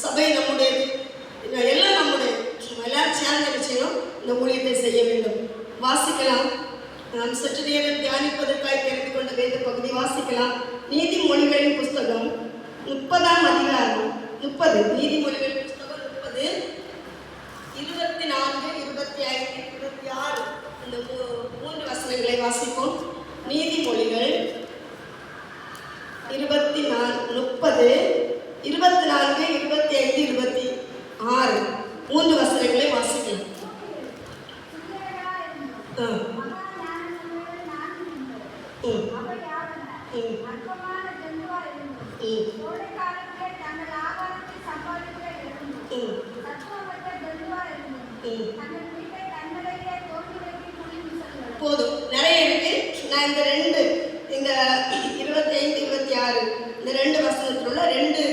சபை நம்முடையது, எல்லாம் நம்முடையது. எல்லாரும் சேர்ந்த விஷயம் இந்த ஊழியத்தை செய்ய வேண்டும். வாசிக்கலாம். நாம் சற்று நேரம் தியானிப்பதற்காக தெரிந்து கொண்ட வேத பகுதி வாசிக்கலாம். நீதிமொழிகளின் புஸ்தகம் 30ஆம் அதிகாரம் 30. நீதிமொழிகளின் புஸ்தகம் 30, 24, 25, 26 இந்த 3 வசனங்களை வாசிப்போம். நீதிமொழிகள் 24, 30, 24, 25, 26 3 வசனங்களை வாசிக்கலாம். போதும், நிறைய இருக்கு. நான் இந்த 25, 26 இந்த 2 வசனத்தில் உள்ள 2